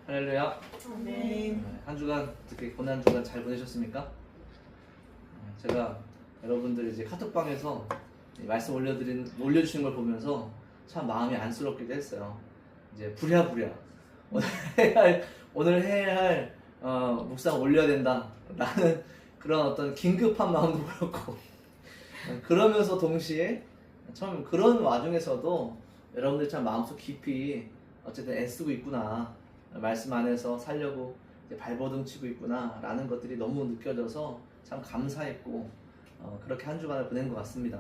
할렐루야. 아멘. 한 주간 특히 고난 주간 잘 보내셨습니까? 제가 여러분들 이제 카톡방에서 말씀 올려주시는 걸 보면서 참 마음이 안쓰럽기도 했어요. 이제 부랴부랴 오늘 해야 할 묵상 올려야 된다 라는 그런 어떤 긴급한 마음도 그렇고 그러면서 동시에 참 그런 와중에서도 여러분들 참 마음속 깊이 어쨌든 애쓰고 있구나, 말씀 안에서 살려고 발버둥 치고 있구나 라는 것들이 너무 느껴져서 참 감사했고 그렇게 한 주간을 보낸 것 같습니다.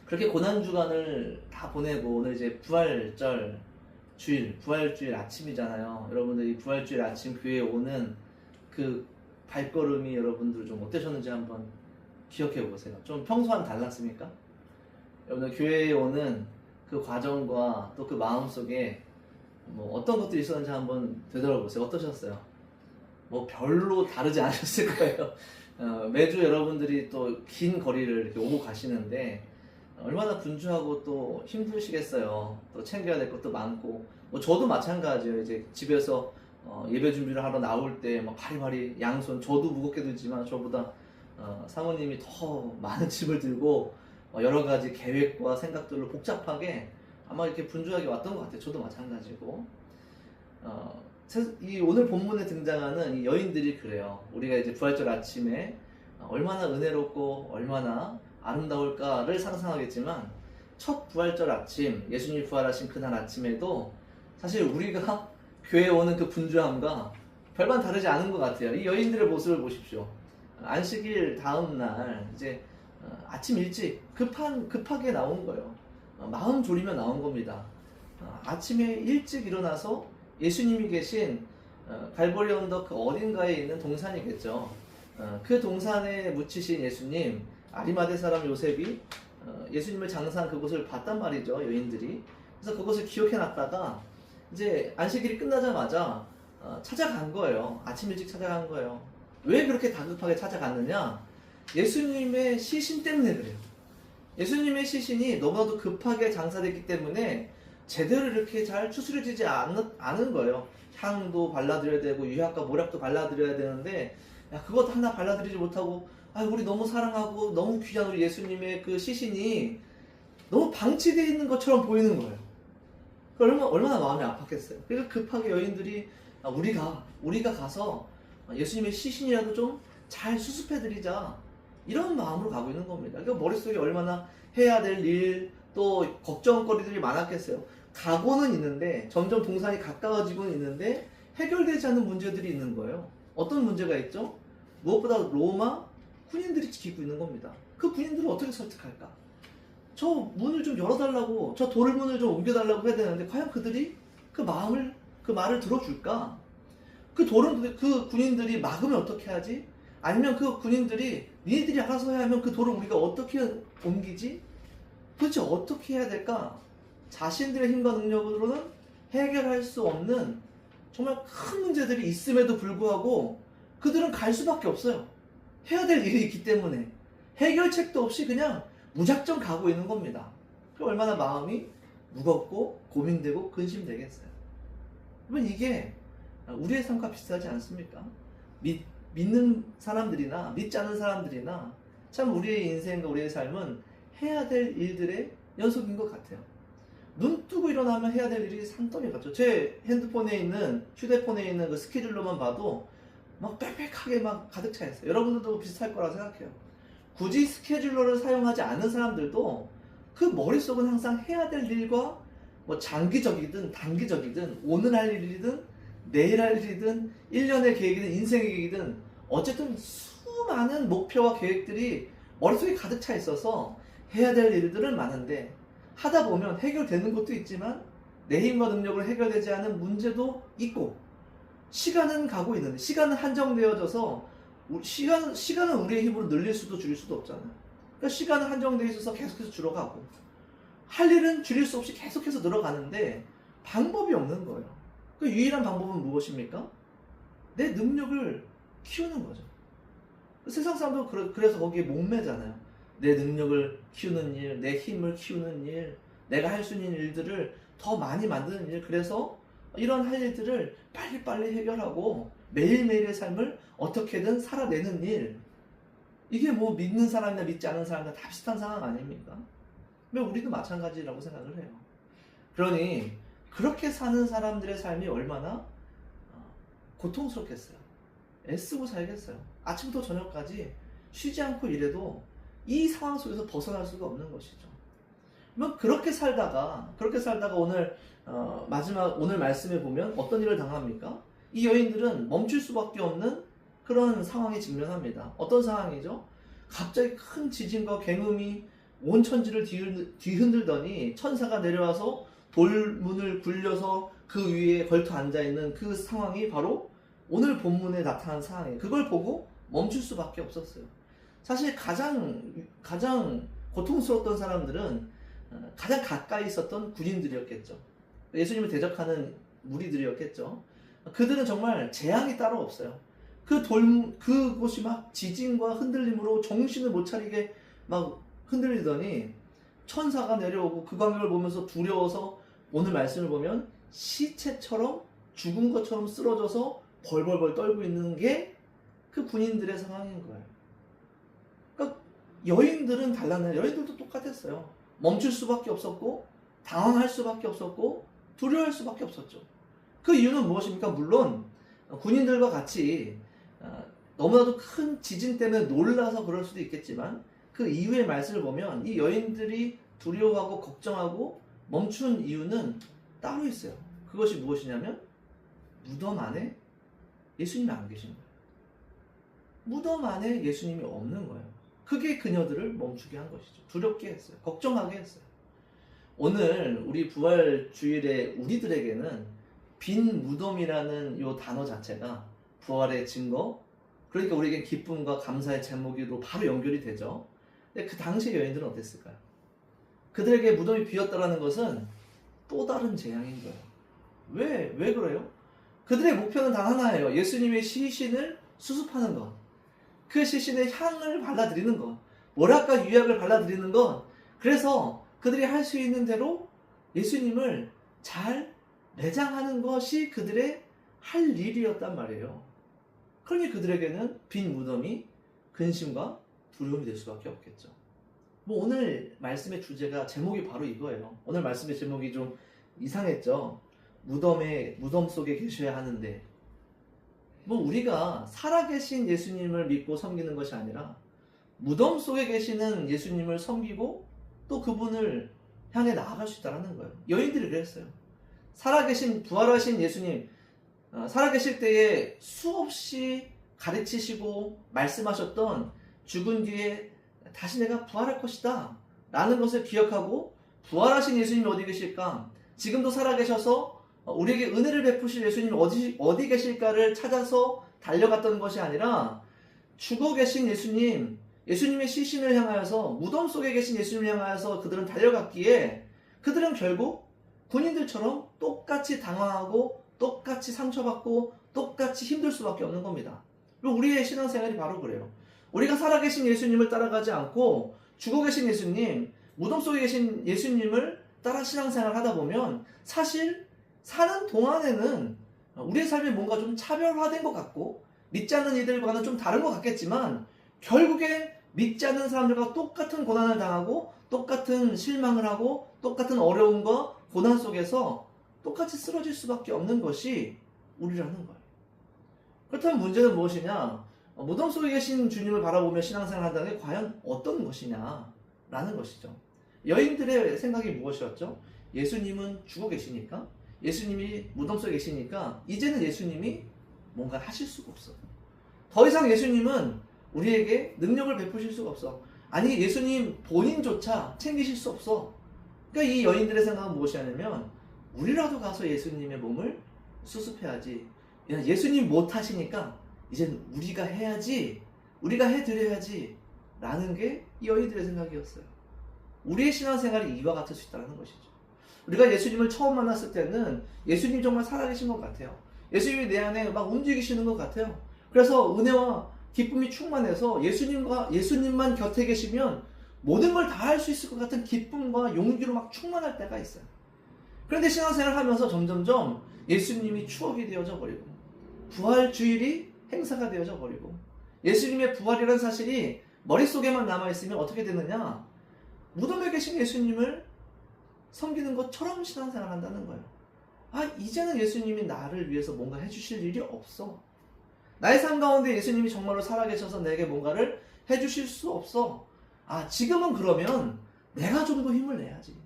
그렇게 고난주간을 다 보내고 오늘 이제 부활절 주일, 부활주일 아침이잖아요. 여러분들 이 부활주일 아침 교회에 오는 그 발걸음이 여러분들 좀 어떠셨는지 한번 기억해 보세요. 좀 평소와는 달랐습니까? 여러분들 교회에 오는 그 과정과 또 그 마음속에 뭐 어떤 것들이 있었는지 한번 되돌아보세요. 어떠셨어요? 뭐 별로 다르지 않으셨을 거예요. 매주 여러분들이 또 긴 거리를 이렇게 오고 가시는데 얼마나 분주하고 또 힘드시겠어요. 또 챙겨야 될 것도 많고, 뭐 저도 마찬가지예요. 이제 집에서 예배 준비를 하러 나올 때 막 바리바리 양손, 저도 무겁게 들지만 저보다 사모님이 더 많은 짐을 들고 여러 가지 계획과 생각들로 복잡하게 아마 이렇게 분주하게 왔던 것 같아요. 저도 마찬가지고. 이 오늘 본문에 등장하는 이 여인들이 그래요. 우리가 이제 부활절 아침에 얼마나 은혜롭고 얼마나 아름다울까를 상상하겠지만 첫 부활절 아침, 예수님이 부활하신 그날 아침에도 사실 우리가 교회에 오는 그 분주함과 별반 다르지 않은 것 같아요. 이 여인들의 모습을 보십시오. 안식일 다음 날 이제 아침 일찍 급하게 나온 거예요. 마음 졸이며 나온 겁니다. 아침에 일찍 일어나서 예수님이 계신 갈보리 언덕 그 어딘가에 있는 동산이겠죠. 그 동산에 묻히신 예수님, 아리마대 사람 요셉이 예수님을 장사한 그곳을 봤단 말이죠, 여인들이. 그래서 그것을 기억해놨다가 이제 안식일이 끝나자마자 찾아간 거예요. 아침 일찍 찾아간 거예요. 왜 그렇게 다급하게 찾아갔느냐? 예수님의 시신 때문에 그래요. 예수님의 시신이 너무나도 급하게 장사됐기 때문에 제대로 이렇게 잘 추스려지지 않은 거예요. 향도 발라드려야 되고 유약과 모략도 발라드려야 되는데 그것도 하나 발라드리지 못하고 우리 너무 사랑하고 너무 귀한 우리 예수님의 그 시신이 너무 방치되어 있는 것처럼 보이는 거예요. 얼마나 마음이 아팠겠어요. 그래서 급하게 여인들이 우리가 가서 예수님의 시신이라도 좀 잘 수습해드리자, 이런 마음으로 가고 있는 겁니다. 그러니까 머릿속에 얼마나 해야 될 일, 또 걱정거리들이 많았겠어요. 가고는 있는데 점점 동산이 가까워지고는 있는데 해결되지 않는 문제들이 있는 거예요. 어떤 문제가 있죠? 무엇보다 로마 군인들이 지키고 있는 겁니다. 그 군인들을 어떻게 설득할까? 저 문을 좀 열어달라고, 저 돌문을 좀 옮겨달라고 해야 되는데 과연 그들이 그 말을 들어줄까? 그 군인들이 막으면 어떻게 하지? 아니면 그 군인들이 니네들이 알아서 해야 하면 그 돌을 우리가 어떻게 옮기지? 도대체 어떻게 해야 될까? 자신들의 힘과 능력으로는 해결할 수 없는 정말 큰 문제들이 있음에도 불구하고 그들은 갈 수밖에 없어요. 해야 될 일이 있기 때문에 해결책도 없이 그냥 무작정 가고 있는 겁니다. 얼마나 마음이 무겁고 고민되고 근심되겠어요. 그러면 이게 우리의 삶과 비슷하지 않습니까? 믿는 사람들이나 믿지 않는 사람들이나 참 우리의 인생과 우리의 삶은 해야 될 일들의 연속인 것 같아요. 눈 뜨고 일어나면 해야 될 일이 산더미 같죠. 제 휴대폰에 있는 그 스케줄로만 봐도 막 빽빽하게 막 가득 차 있어요. 여러분들도 비슷할 거라 생각해요. 굳이 스케줄러를 사용하지 않는 사람들도 그 머릿속은 항상 해야 될 일과 뭐 장기적이든 단기적이든 오늘 할 일이든 내일 할 일이든 1년의 계획이든 인생의 계획이든 어쨌든 수많은 목표와 계획들이 머릿속에 가득 차 있어서 해야 될 일들은 많은데 하다 보면 해결되는 것도 있지만 내 힘과 능력으로 해결되지 않은 문제도 있고, 시간은 가고 있는데 시간은 한정되어져서 시간은 우리의 힘으로 늘릴 수도 줄일 수도 없잖아요. 그러니까 시간은 한정되어 있어서 계속해서 줄어가고 할 일은 줄일 수 없이 계속해서 늘어가는데 방법이 없는 거예요. 그 유일한 방법은 무엇입니까? 내 능력을 키우는 거죠. 세상 사람도 그래서 거기에 목매잖아요. 내 능력을 키우는 일, 내 힘을 키우는 일, 내가 할 수 있는 일들을 더 많이 만드는 일. 그래서 이런 할 일들을 빨리빨리 해결하고 매일매일의 삶을 어떻게든 살아내는 일, 이게 뭐 믿는 사람이나 믿지 않는 사람이나 다 비슷한 상황 아닙니까? 근데 우리도 마찬가지라고 생각을 해요. 그러니 그렇게 사는 사람들의 삶이 얼마나 고통스럽겠어요. 애쓰고 살겠어요. 아침부터 저녁까지 쉬지 않고 일해도 이 상황 속에서 벗어날 수가 없는 것이죠. 그러면 그렇게 살다가 오늘 마지막 오늘 말씀에 보면 어떤 일을 당합니까? 이 여인들은 멈출 수밖에 없는 그런 상황에 직면합니다. 어떤 상황이죠? 갑자기 큰 지진과 굉음이 온 천지를 뒤흔들더니 천사가 내려와서 돌문을 굴려서 그 위에 걸터 앉아있는 그 상황이 바로 오늘 본문에 나타난 상황이에요. 그걸 보고 멈출 수밖에 없었어요. 사실 가장 고통스러웠던 사람들은 가장 가까이 있었던 군인들이었겠죠. 예수님을 대적하는 무리들이었겠죠. 그들은 정말 재앙이 따로 없어요. 그곳이 막 지진과 흔들림으로 정신을 못 차리게 막 흔들리더니 천사가 내려오고 그 광경을 보면서 두려워서 오늘 말씀을 보면 시체처럼 죽은 것처럼 쓰러져서 벌벌벌 떨고 있는 게 그 군인들의 상황인 거예요. 그러니까 여인들은 달랐나요? 여인들도 똑같았어요. 멈출 수밖에 없었고 당황할 수밖에 없었고 두려워할 수밖에 없었죠. 그 이유는 무엇입니까? 물론 군인들과 같이 너무나도 큰 지진 때문에 놀라서 그럴 수도 있겠지만 그 이후의 말씀을 보면 이 여인들이 두려워하고 걱정하고 멈춘 이유는 따로 있어요. 그것이 무엇이냐면 무덤 안에 예수님이 안 계신 거예요. 무덤 안에 예수님이 없는 거예요. 그게 그녀들을 멈추게 한 것이죠. 두렵게 했어요. 걱정하게 했어요. 오늘 우리 부활주일에 우리들에게는 빈 무덤이라는 이 단어 자체가 부활의 증거, 그러니까 우리에게 기쁨과 감사의 제목으로 바로 연결이 되죠. 근데 그 당시 여인들은 어땠을까요? 그들에게 무덤이 비었다는 것은 또 다른 재앙인 거예요. 왜 그래요? 그들의 목표는 단 하나예요. 예수님의 시신을 수습하는 것. 그 시신의 향을 발라드리는 것. 모락과 유약을 발라드리는 것. 그래서 그들이 할 수 있는 대로 예수님을 잘 매장하는 것이 그들의 할 일이었단 말이에요. 그러니 그들에게는 빈 무덤이 근심과 두려움이 될 수밖에 없겠죠. 뭐 오늘 말씀의 주제가 제목이 바로 이거예요. 오늘 말씀의 제목이 좀 이상했죠. 무덤 속에 계셔야 하는데, 뭐 우리가 살아계신 예수님을 믿고 섬기는 것이 아니라 무덤 속에 계시는 예수님을 섬기고 또 그분을 향해 나아갈 수 있다는 거예요. 여인들이 그랬어요. 살아계신 부활하신 예수님, 살아계실 때에 수없이 가르치시고 말씀하셨던 죽은 뒤에 다시 내가 부활할 것이다 라는 것을 기억하고 부활하신 예수님이 어디 계실까? 지금도 살아계셔서 우리에게 은혜를 베푸실 예수님이 어디 계실까를 찾아서 달려갔던 것이 아니라 죽어 계신 예수님의 시신을 향하여서 무덤 속에 계신 예수님을 향하여서 그들은 달려갔기에 그들은 결국 군인들처럼 똑같이 당황하고 똑같이 상처받고 똑같이 힘들 수밖에 없는 겁니다. 그리고 우리의 신앙생활이 바로 그래요. 우리가 살아계신 예수님을 따라가지 않고 죽어 계신 예수님, 무덤 속에 계신 예수님을 따라 신앙생활을 하다 보면 사실 사는 동안에는 우리의 삶이 뭔가 좀 차별화된 것 같고 믿지 않는 이들과는 좀 다른 것 같겠지만 결국엔 믿지 않는 사람들과 똑같은 고난을 당하고 똑같은 실망을 하고 똑같은 어려움과 고난 속에서 똑같이 쓰러질 수밖에 없는 것이 우리라는 거예요. 그렇다면 문제는 무엇이냐? 무덤 속에 계신 주님을 바라보며 신앙생활을 한다는 게 과연 어떤 것이냐라는 것이죠. 여인들의 생각이 무엇이었죠? 예수님은 죽어 계시니까, 예수님이 무덤 속에 계시니까 이제는 예수님이 뭔가 하실 수가 없어. 더 이상 예수님은 우리에게 능력을 베푸실 수가 없어. 아니 예수님 본인조차 챙기실 수 없어. 그러니까 이 여인들의 생각은 무엇이냐면 우리라도 가서 예수님의 몸을 수습해야지. 예수님 못하시니까 이제는 우리가 해야지, 우리가 해드려야지 라는 게 이 여인들의 생각이었어요. 우리의 신앙생활이 이와 같을 수 있다는 것이죠. 우리가 예수님을 처음 만났을 때는 예수님이 정말 살아계신 것 같아요. 예수님이 내 안에 막 움직이시는 것 같아요. 그래서 은혜와 기쁨이 충만해서 예수님만 곁에 계시면 모든 걸 다 할 수 있을 것 같은 기쁨과 용기로 막 충만할 때가 있어요. 그런데 신앙생활을 하면서 점점점 예수님이 추억이 되어져 버리고 부활 주일이 행사가 되어져 버리고 예수님의 부활이라는 사실이 머릿속에만 남아있으면 어떻게 되느냐? 무덤에 계신 예수님을 섬기는 것처럼 신앙생활을 한다는 거예요. 이제는 예수님이 나를 위해서 뭔가 해주실 일이 없어. 나의 삶 가운데 예수님이 정말로 살아계셔서 내게 뭔가를 해주실 수 없어. 지금은 그러면 내가 좀 더 힘을 내야지.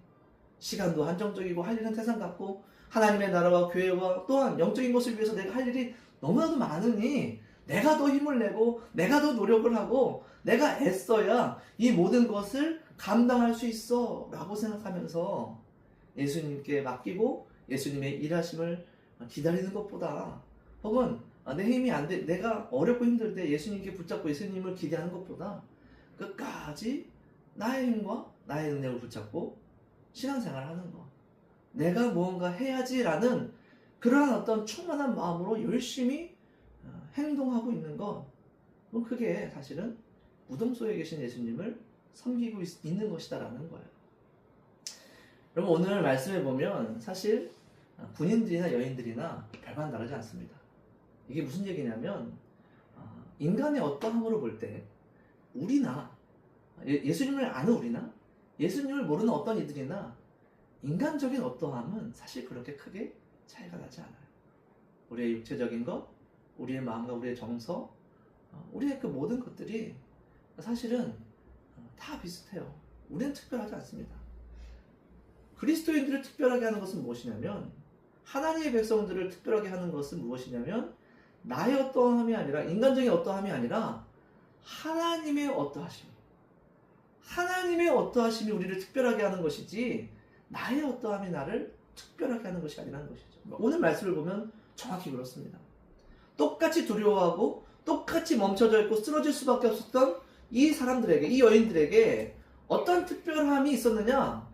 시간도 한정적이고 할 일은 태산 같고 하나님의 나라와 교회와 또한 영적인 것을 위해서 내가 할 일이 너무나도 많으니 내가 더 힘을 내고 내가 더 노력을 하고 내가 애써야 이 모든 것을 감당할 수 있어 라고 생각하면서 예수님께 맡기고 예수님의 일하심을 기다리는 것보다 혹은 내 힘이 안 돼, 내가 어렵고 힘들 때 예수님께 붙잡고 예수님을 기대하는 것보다 끝까지 나의 힘과 나의 능력을 붙잡고 신앙생활을 하는 것, 내가 무언가 해야지라는 그러한 어떤 충만한 마음으로 열심히 행동하고 있는 것, 그게 사실은 무덤속에 계신 예수님을 섬기고 있는 것이다라는 거예요. 여러분, 오늘 말씀해 보면 사실 군인들이나 여인들이나 별반 다르지 않습니다. 이게 무슨 얘기냐면 인간의 어떠함으로 볼 때 우리나 예수님을 아는 우리나 예수님을 모르는 어떤 이들이나 인간적인 어떠함은 사실 그렇게 크게 차이가 나지 않아요. 우리의 육체적인 것, 우리의 마음과 우리의 정서, 우리의 그 모든 것들이 사실은 다 비슷해요. 우리는 특별하지 않습니다. 그리스도인들을 특별하게 하는 것은 무엇이냐면, 하나님의 백성들을 특별하게 하는 것은 무엇이냐면, 나의 어떠함이 아니라, 인간적인 어떠함이 아니라 하나님의 어떠하심, 하나님의 어떠하심이 우리를 특별하게 하는 것이지 나의 어떠함이 나를 특별하게 하는 것이 아니라는 것이죠. 오늘 말씀을 보면 정확히 그렇습니다. 똑같이 두려워하고 똑같이 멈춰져 있고 쓰러질 수밖에 없었던 이 사람들에게, 이 여인들에게 어떤 특별함이 있었느냐?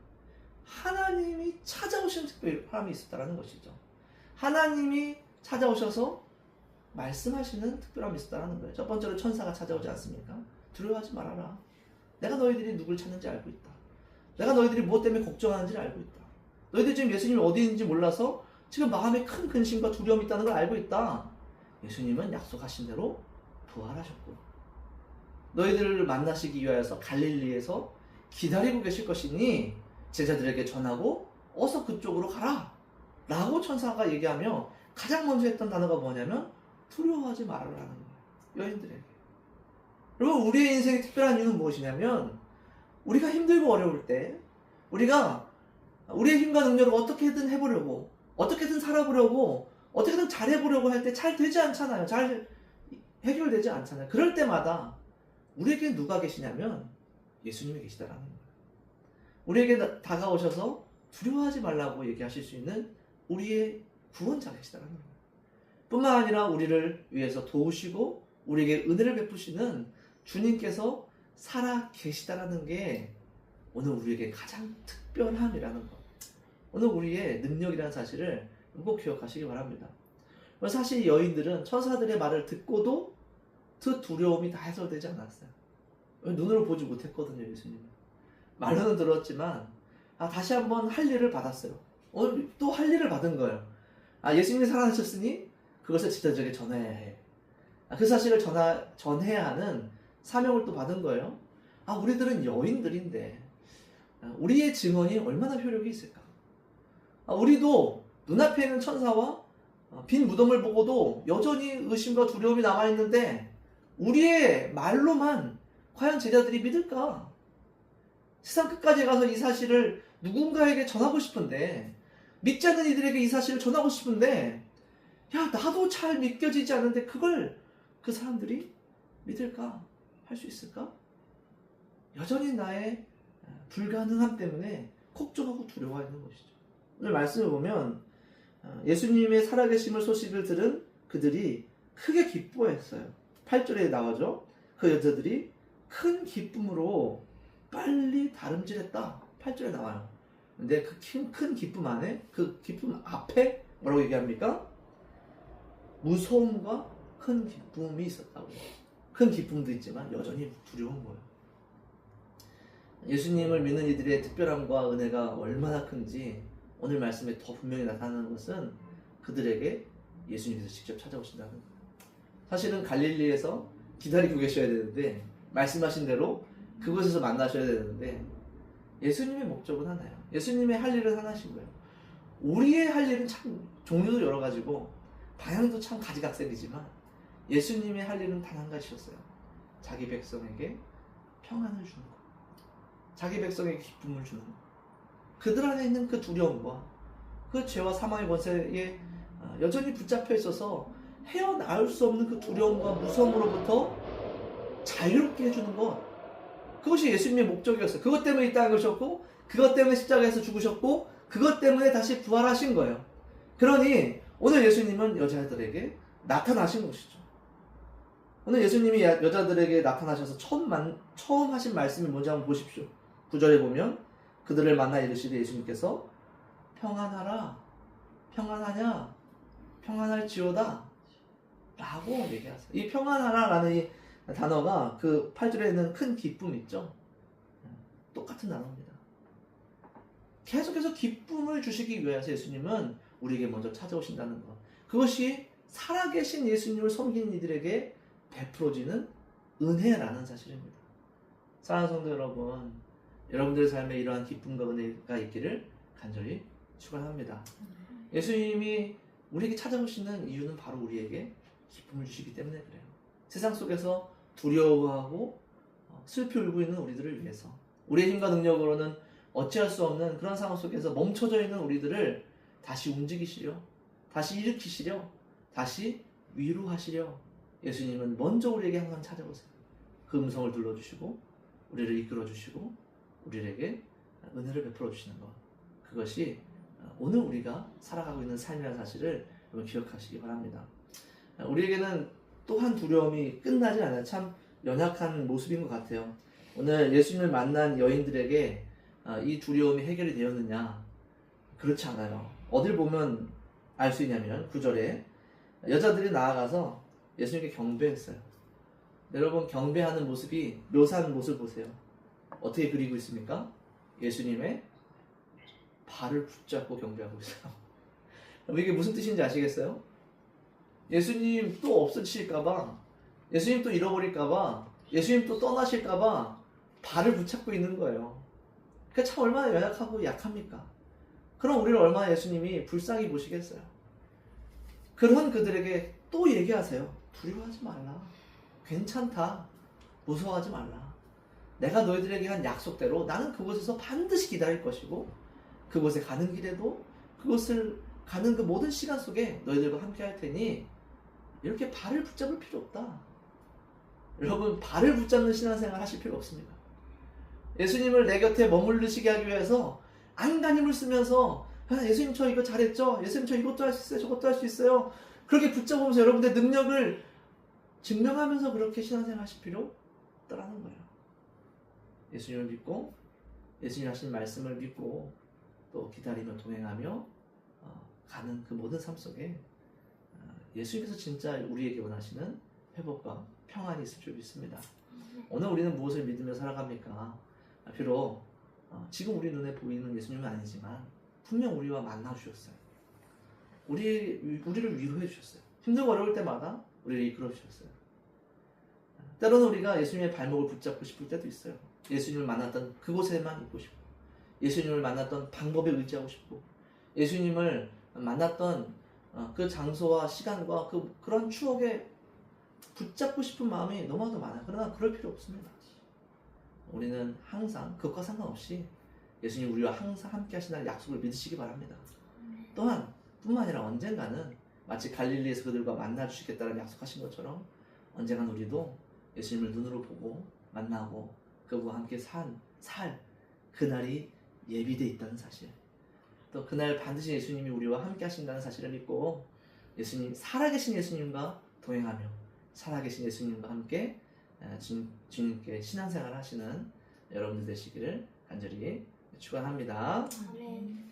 하나님이 찾아오신 특별함이 있었다는 것이죠. 하나님이 찾아오셔서 말씀하시는 특별함이 있었다는 거예요. 첫 번째로 천사가 찾아오지 않습니까? 두려워하지 말아라. 내가 너희들이 누굴 찾는지 알고 있다. 내가 너희들이 무엇 때문에 걱정하는지 알고 있다. 너희들이 지금 예수님이 어디 있는지 몰라서 지금 마음에 큰 근심과 두려움이 있다는 걸 알고 있다. 예수님은 약속하신 대로 부활하셨고 너희들을 만나시기 위하여서 갈릴리에서 기다리고 계실 것이니 제자들에게 전하고 어서 그쪽으로 가라 라고 천사가 얘기하며 가장 먼저 했던 단어가 뭐냐면 두려워하지 말아라는 거예요. 여인들에게. 여러분, 우리의 인생의 특별한 이유는 무엇이냐면 우리가 힘들고 어려울 때 우리가 우리의 힘과 능력을 어떻게든 해보려고 어떻게든 살아보려고 어떻게든 잘해보려고 할 때 잘 되지 않잖아요. 잘 해결되지 않잖아요. 그럴 때마다 우리에게 누가 계시냐면 예수님이 계시다라는 거예요. 우리에게 다가오셔서 두려워하지 말라고 얘기하실 수 있는 우리의 구원자 계시다라는 거예요. 뿐만 아니라 우리를 위해서 도우시고 우리에게 은혜를 베푸시는 주님께서 살아 계시다라는 게 오늘 우리에게 가장 특별함이라는 것, 오늘 우리의 능력이라는 사실을 꼭 기억하시기 바랍니다. 사실 여인들은 천사들의 말을 듣고도 그 두려움이 다 해소되지 않았어요. 눈으로 보지 못했거든요. 예수님은 말로는 들었지만 다시 한번 할 일을 받았어요. 오늘 또 할 일을 받은 거예요. 예수님이 살아나셨으니 그것을 제자들에게 전해야 해. 그 사실을 전해야 하는 사명을 또 받은 거예요. 우리들은 여인들인데 우리의 증언이 얼마나 효력이 있을까? 우리도 눈앞에 있는 천사와 빈 무덤을 보고도 여전히 의심과 두려움이 남아있는데 우리의 말로만 과연 제자들이 믿을까? 세상 끝까지 가서 이 사실을 누군가에게 전하고 싶은데, 믿지 않는 이들에게 이 사실을 전하고 싶은데, 나도 잘 믿겨지지 않는데 그걸 그 사람들이 믿을까? 할 수 있을까? 여전히 나의 불가능함 때문에 걱정하고 두려워하는 것이죠. 오늘 말씀을 보면 예수님의 살아계심을 소식을 들은 그들이 크게 기뻐했어요. 8절에 나오죠. 그 여자들이 큰 기쁨으로 빨리 다름질했다. 8절에 나와요. 근데 그 큰 기쁨 안에, 그 기쁨 앞에 뭐라고 얘기합니까? 무서움과 큰 기쁨이 있었다고. 큰 기쁨도 있지만 여전히 두려운 거예요. 예수님을 믿는 이들의 특별함과 은혜가 얼마나 큰지 오늘 말씀에 더 분명히 나타나는 것은 그들에게 예수님께서 직접 찾아오신다는 거예요. 사실은 갈릴리에서 기다리고 계셔야 되는데 말씀하신 대로 그곳에서 만나셔야 되는데 예수님의 목적은 하나예요. 예수님의 할 일은 하나신 거예요. 우리의 할 일은 참 종류도 여러 가지고 방향도 참 가지각색이지만 예수님의 할 일은 단 한 가지였어요. 자기 백성에게 평안을 주는 것, 자기 백성에게 기쁨을 주는 것, 그들 안에 있는 그 두려움과 그 죄와 사망의 권세에 여전히 붙잡혀 있어서 헤어나올 수 없는 그 두려움과 무서움으로부터 자유롭게 해주는 것, 그것이 예수님의 목적이었어요. 그것 때문에 이 땅에 오셨고 그것 때문에 십자가에서 죽으셨고 그것 때문에 다시 부활하신 거예요. 그러니 오늘 예수님은 여자들에게 나타나신 것이죠. 오늘 예수님이 여자들에게 나타나셔서 처음 하신 말씀이 뭔지 한번 보십시오. 9절에 보면 그들을 만나 이르시되 예수님께서 평안하라, 평안하냐, 평안할지어다 라고 얘기하세요. 이 평안하라 라는 이 단어가 그 8절에 있는 큰 기쁨 있죠. 똑같은 단어입니다. 계속해서 기쁨을 주시기 위해서 예수님은 우리에게 먼저 찾아오신다는 것, 그것이 살아계신 예수님을 섬기는 이들에게 베풀어지는 은혜라는 사실입니다. 사랑하는 성도 여러분, 여러분들의 삶에 이러한 기쁨과 은혜가 있기를 간절히 축원합니다. 예수님이 우리에게 찾아오시는 이유는 바로 우리에게 기쁨을 주시기 때문에 그래요. 세상 속에서 두려워하고 슬피 울고 있는 우리들을 위해서, 우리의 힘과 능력으로는 어찌할 수 없는 그런 상황 속에서 멈춰져 있는 우리들을 다시 움직이시려, 다시 일으키시려, 다시 위로하시려 예수님은 먼저 우리에게 항상 찾아오세요. 그 음성을 들려주시고 우리를 이끌어주시고 우리에게 은혜를 베풀어 주시는 것, 그것이 오늘 우리가 살아가고 있는 삶이라는 사실을 여러분 기억하시기 바랍니다. 우리에게는 또한 두려움이 끝나지 않아요. 참 연약한 모습인 것 같아요. 오늘 예수님을 만난 여인들에게 이 두려움이 해결이 되었느냐? 그렇지 않아요. 어딜 보면 알 수 있냐면 9절에 여자들이 나아가서 예수님께 경배했어요. 여러분, 경배하는 모습이 묘사하는 모습을 보세요. 어떻게 그리고 있습니까? 예수님의 발을 붙잡고 경배하고 있어요. 이게 무슨 뜻인지 아시겠어요? 예수님 또 없어지실까봐, 예수님 또 잃어버릴까봐, 예수님 또 떠나실까봐 발을 붙잡고 있는 거예요. 그게 참 얼마나 연약하고 약합니까? 그럼 우리를 얼마나 예수님이 불쌍히 보시겠어요? 그런 그들에게 또 얘기하세요. 두려워하지 말라. 괜찮다. 무서워하지 말라. 내가 너희들에게 한 약속대로 나는 그곳에서 반드시 기다릴 것이고 그곳에 가는 길에도 그곳을 가는 그 모든 시간 속에 너희들과 함께 할 테니 이렇게 발을 붙잡을 필요 없다. 여러분, 발을 붙잡는 신앙생활 하실 필요 없습니다. 예수님을 내 곁에 머물르시게 하기 위해서 안간힘을 쓰면서 예수님 저 이거 잘했죠? 예수님 저 이것도 할 수 있어요? 저것도 할 수 있어요? 그렇게 붙잡으면서 여러분들의 능력을 증명하면서 그렇게 신앙생활 하실 필요 없다라는 거예요. 예수님을 믿고 예수님 하신 말씀을 믿고 또 기다리며 동행하며 가는 그 모든 삶 속에 예수님께서 진짜 우리에게 원하시는 회복과 평안이 있을 줄 믿습니다. 오늘 우리는 무엇을 믿으며 살아갑니까? 비록 지금 우리 눈에 보이는 예수님은 아니지만 분명 우리와 만나 주셨어요. 우리를 위로해 주셨어요. 힘들고 어려울 때마다 우리를 이끌어 주셨어요. 때로는 우리가 예수님의 발목을 붙잡고 싶을 때도 있어요. 예수님을 만났던 그곳에만 있고 싶고, 예수님을 만났던 방법에 의지하고 싶고, 예수님을 만났던 그 장소와 시간과 그런 추억에 붙잡고 싶은 마음이 너무나도 많아요. 그러나 그럴 필요 없습니다. 우리는 항상 그것과 상관없이 예수님 우리와 항상 함께 하신다는 약속을 믿으시기 바랍니다. 또한 뿐만 아니라 언젠가는 마치 갈릴리에서 그들과 만나 주시겠다는 약속하신 것처럼 언젠가는 우리도 예수님을 눈으로 보고 만나고 그와 함께 살 그날이 예비되어 있다는 사실, 또 그날 반드시 예수님이 우리와 함께 하신다는 사실을 믿고 예수님, 살아계신 예수님과 동행하며 살아계신 예수님과 함께 주님께 신앙생활 하시는 여러분들 되시기를 간절히 축원합니다. 아멘.